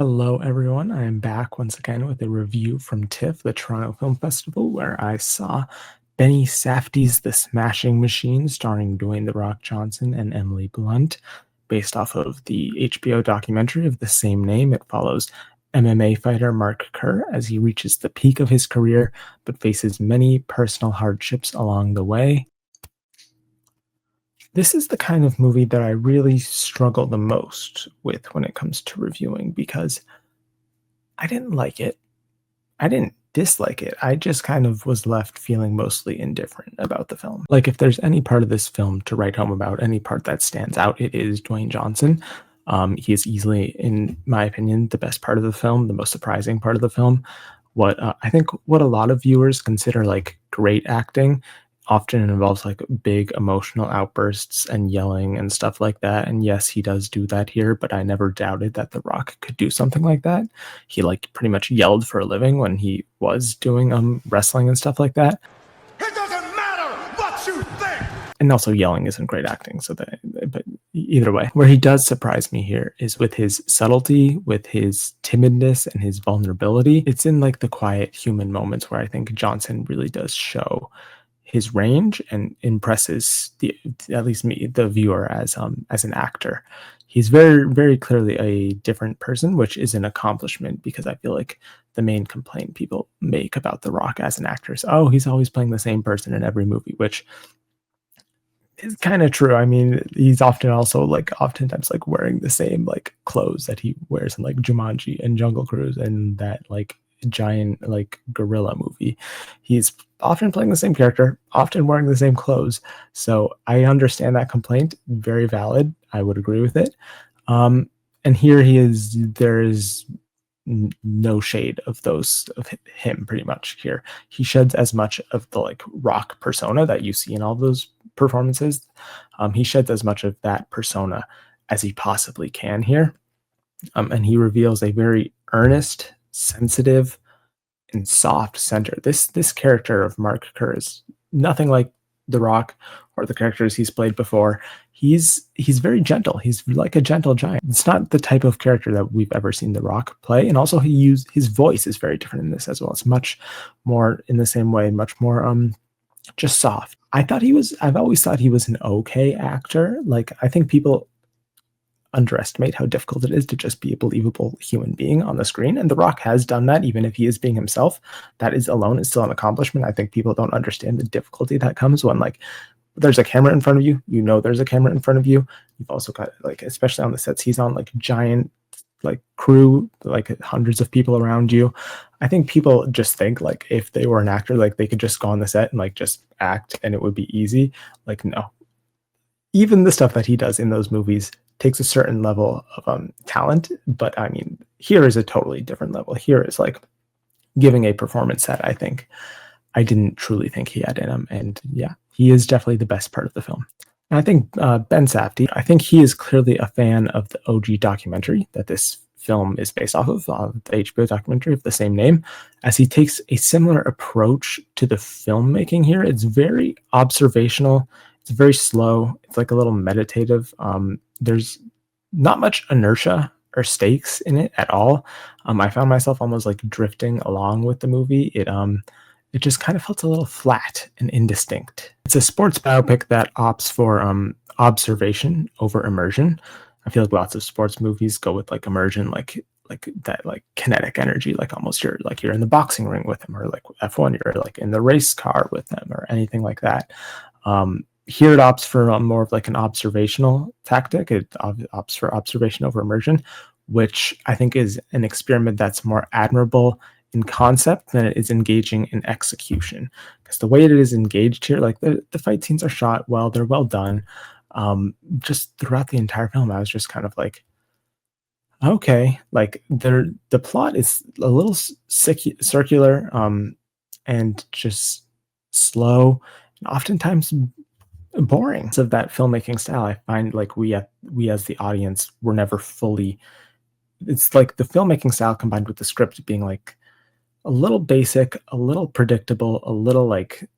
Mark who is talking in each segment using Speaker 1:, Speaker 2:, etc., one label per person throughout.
Speaker 1: Hello, everyone. I am back once again with a review from TIFF, the Toronto Film Festival, where I saw Benny Safdie's The Smashing Machine, starring Dwayne "The Rock" Johnson and Emily Blunt, based off of the HBO documentary of the same name. It follows MMA fighter Mark Kerr as he reaches the peak of his career, but faces many personal hardships along the way. This is the kind of movie that I really struggle the most with when it comes to reviewing because I didn't like it. I didn't dislike it. I just kind of was left feeling mostly indifferent about the film. Like, if there's any part of this film to write home about, any part that stands out, it is Dwayne Johnson. He is easily, in my opinion, the best part of the film, the most surprising part of the film. I think what a lot of viewers consider like great acting often involves like big emotional outbursts and yelling and stuff like that. And yes, he does do that here, but I never doubted that The Rock could do something like that. He like pretty much yelled for a living when he was doing wrestling and stuff like that.
Speaker 2: It doesn't matter what you think.
Speaker 1: And also yelling isn't great acting, but either way, where he does surprise me here is with his subtlety, with his timidness and his vulnerability. It's in like the quiet human moments where I think Johnson really does show his range and impresses the at least me, the viewer, as an actor. He's very clearly a different person, which is an accomplishment because I feel like the main complaint people make about The Rock as an actor is, oh, he's always playing the same person in every movie, which is kind of true. I mean, he's often also like oftentimes like wearing the same like clothes that he wears in like Jumanji and Jungle Cruise and that like giant like gorilla movie. He's often playing the same character, often wearing the same clothes. So I understand that complaint. Very valid. I would agree with it. And here he is. There is no shade of those of him pretty much here. He sheds as much of the like rock persona that you see in all those performances. He sheds as much of that persona as he possibly can here. And he reveals a very earnest, sensitive, and soft center. This character of Mark Kerr is nothing like The Rock or the characters he's played before. He's very gentle. He's like a gentle giant. It's not the type of character that we've ever seen The Rock play. And also his voice is very different in this as well. It's much more in the same way, much more just soft. I've always thought he was an okay actor. Like, I think people underestimate how difficult it is to just be a believable human being on the screen. And The Rock has done that, even if he is being himself. That is alone is still an accomplishment. I think people don't understand the difficulty that comes when like there's a camera in front of you. You know there's a camera in front of you. You've also got like, especially on the sets he's on, like giant like crew, like hundreds of people around you. I think people just think like if they were an actor, like they could just go on the set and like just act and it would be easy. Like, no, even the stuff that he does in those movies takes a certain level of talent. But I mean, here is a totally different level. Here is like giving a performance that I think I didn't truly think he had in him. And yeah, he is definitely the best part of the film. And I think Ben Safdie, I think he is clearly a fan of the OG documentary that this film is based off of, the HBO documentary of the same name, as he takes a similar approach to the filmmaking here. It's very observational. It's very slow. It's like a little meditative. There's not much inertia or stakes in it at all. I found myself almost like drifting along with the movie. It just kind of felt a little flat and indistinct. It's a sports biopic that opts for observation over immersion. I feel like lots of sports movies go with like immersion, like that like kinetic energy, like almost you're in the boxing ring with them, or like F1, you're like in the race car with them, or anything like that. Here it opts for more of like an observational tactic. It opts for observation over immersion, which I think is an experiment that's more admirable in concept than it is engaging in execution. Because the way it is engaged here, like the fight scenes are shot well, they're well done. Just throughout the entire film, I was just kind of like, okay, like the plot is a little circular, and just slow, and oftentimes boring. Of that filmmaking style, I find like we as the audience were never fully. It's like the filmmaking style combined with the script being like a little basic, a little predictable, a little like,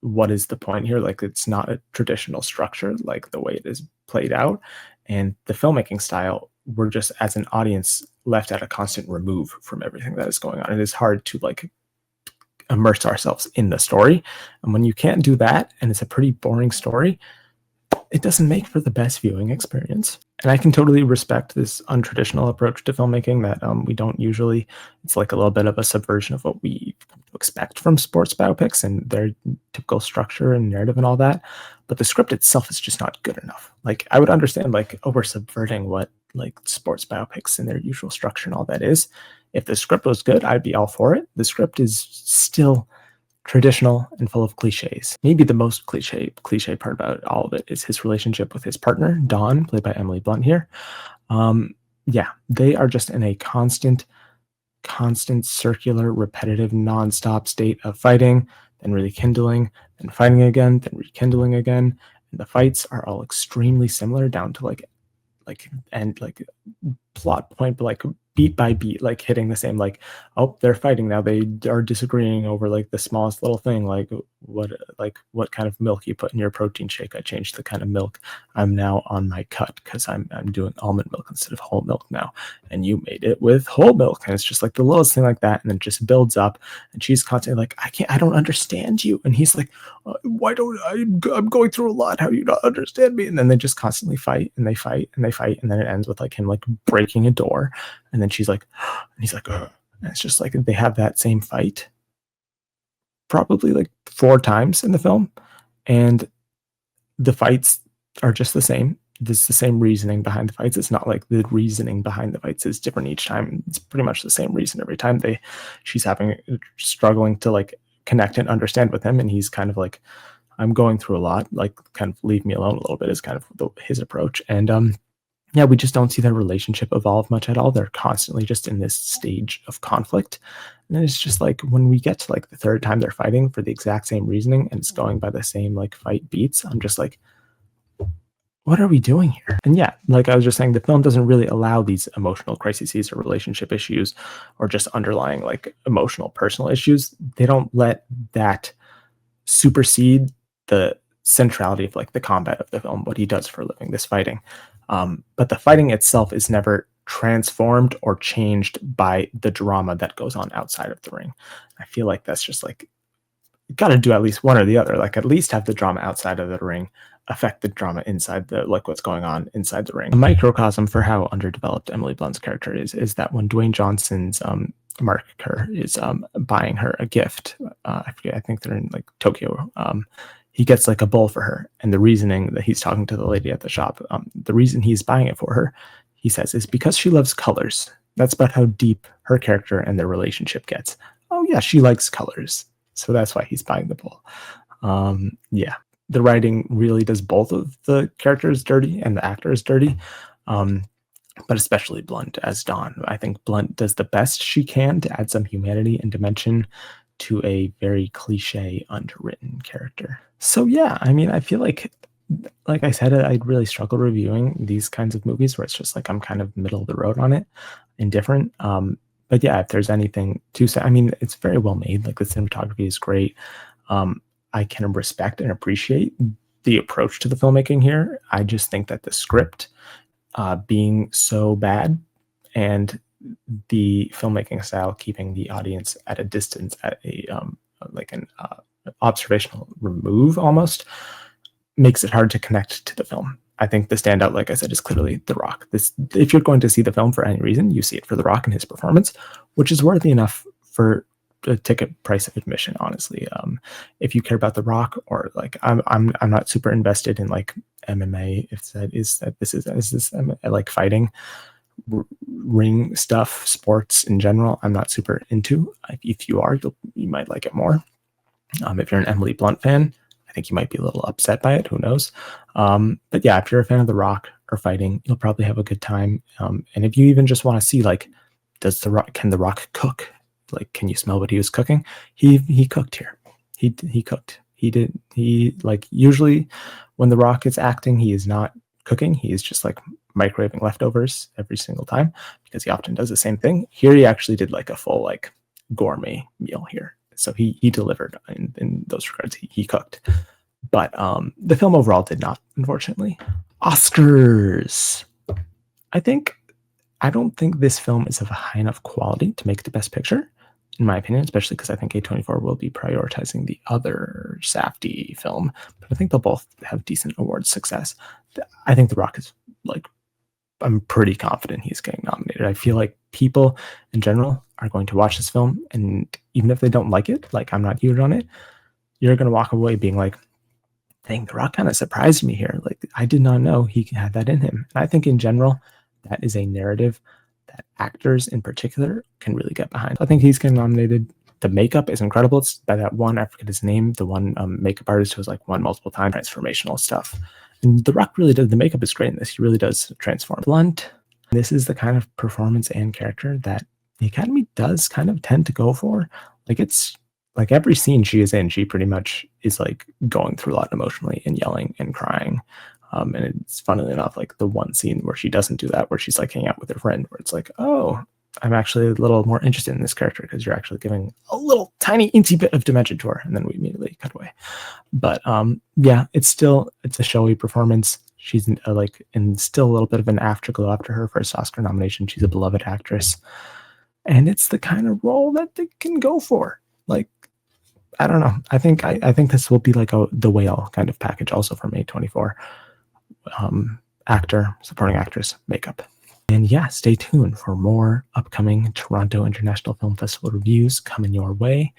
Speaker 1: what is the point here? Like, it's not a traditional structure, like the way it is played out. And the filmmaking style, we're just as an audience left at a constant remove from everything that is going on. It is hard to like immerse ourselves in the story. And when you can't do that, and it's a pretty boring story, it doesn't make for the best viewing experience. And I can totally respect this untraditional approach to filmmaking that we don't usually. It's like a little bit of a subversion of what we expect from sports biopics and their typical structure and narrative and all that. But the script itself is just not good enough. Like I would understand like, oh, we're subverting what like sports biopics and their usual structure and all that is. If the script was good, I'd be all for it. The script is still traditional and full of cliches. Maybe the most cliche part about all of it is his relationship with his partner, Dawn, played by Emily Blunt here. Yeah, they are just in a constant, circular, repetitive, nonstop state of fighting, then rekindling, then fighting again, then rekindling again. And the fights are all extremely similar down to like plot point, but like beat by beat, like hitting the same, like, oh, they're fighting now, they are disagreeing over like the smallest little thing, like what kind of milk you put in your protein shake. I changed the kind of milk. I'm now on my cut because I'm doing almond milk instead of whole milk now, and you made it with whole milk. And it's just like the littlest thing like that, and then it just builds up, and she's constantly like, I don't understand you, and he's like, why don't I'm going through a lot, how do you not understand me? And then they just constantly fight, and they fight, and they fight, and then it ends with like him like breaking a door, and then she's like, and he's like, ugh. And it's just like they have that same fight probably like 4 times in the film, and the fights are just the same. There's the same reasoning behind the fights. It's not like the reasoning behind the fights is different each time. It's pretty much the same reason every time. She's struggling to like connect and understand with him, and he's kind of like, I'm going through a lot, like kind of leave me alone a little bit is kind of his approach. And yeah, we just don't see their relationship evolve much at all. They're constantly just in this stage of conflict. And then it's just like when we get to like the 3rd time they're fighting for the exact same reasoning and it's going by the same like fight beats, I'm just like, what are we doing here? And yeah, like I was just saying, the film doesn't really allow these emotional crises or relationship issues or just underlying like emotional personal issues. They don't let that supersede the centrality of like the combat of the film, what he does for a living, this fighting. But the fighting itself is never transformed or changed by the drama that goes on outside of the ring. I feel like that's just like, you got to do at least one or the other. Like at least have the drama outside of the ring affect the drama inside the, like what's going on inside the ring. A microcosm for how underdeveloped Emily Blunt's character is that when Dwayne Johnson's Mark Kerr is buying her a gift, I forget, I think they're in like Tokyo, he gets like a bowl for her, and the reasoning that he's talking to the lady at the shop, the reason he's buying it for her, he says, is because she loves colors. That's about how deep her character and their relationship gets. Oh yeah, she likes colors, so that's why he's buying the bowl. Yeah, the writing really does both of the characters dirty and the actors dirty, but especially Blunt as Dawn. I think Blunt does the best she can to add some humanity and dimension to a very cliche, underwritten character. So yeah, I mean, I feel like I said, I really struggle reviewing these kinds of movies where it's just like I'm kind of middle of the road on it, indifferent. But yeah, if there's anything to say, I mean, it's very well made. Like the cinematography is great. I can respect and appreciate the approach to the filmmaking here. I just think that the script being so bad and the filmmaking style keeping the audience at a distance, at a like an observational remove almost, makes it hard to connect to the film. I think the standout, like I said, is clearly The Rock. If you're going to see the film for any reason, you see it for The Rock and his performance, which is worthy enough for a ticket price of admission, honestly. If you care about The Rock, or like I'm not super invested in like MMA, if that is this I like fighting, ring stuff, sports in general, I'm not super into. If you are, you might like it more. If you're an Emily Blunt fan, I think you might be a little upset by it. Who knows? But yeah, if you're a fan of The Rock or fighting, you'll probably have a good time. And if you even just want to see, like, can The Rock cook? Like, can you smell what he was cooking? He cooked here. He cooked. He like, usually when The Rock is acting, he is not cooking. He is just like microwaving leftovers every single time, because he often does the same thing. Here he actually did like a full like gourmet meal here. So he delivered in those regards. He cooked. But the film overall did not, unfortunately. Oscars. I think I don't think this film is of a high enough quality to make it the best picture, in my opinion, especially because I think A24 will be prioritizing the other safdie film. But I think they'll both have decent award success. I think The Rock is like, I'm pretty confident he's getting nominated. I feel like people in general are going to watch this film, and even if they don't like it, like I'm not huge on it, you're going to walk away being like, dang, The Rock kind of surprised me here. Like, I did not know he had that in him. And I think in general, that is a narrative that actors in particular can really get behind. I think he's getting nominated. The makeup is incredible. It's by that one, I forget his name, the one makeup artist who was like won multiple times, transformational stuff. And The Rock really does, the makeup is great in this. He really does transform. Blunt, this is the kind of performance and character that the Academy does kind of tend to go for. Like, it's like every scene she is in, she pretty much is like going through a lot emotionally and yelling and crying. And it's funnily enough, like the one scene where she doesn't do that, where she's like hanging out with her friend, where it's like, oh, I'm actually a little more interested in this character because you're actually giving a little tiny incy bit of dimension to her, and then we immediately cut away. But yeah, it's a showy performance. She's like in still a little bit of an afterglow after her first Oscar nomination. She's a beloved actress, and it's the kind of role that they can go for. Like, I don't know. I think this will be like the whale kind of package also from A24. Actor, supporting actress, makeup. And yeah, stay tuned for more upcoming Toronto International Film Festival reviews coming your way.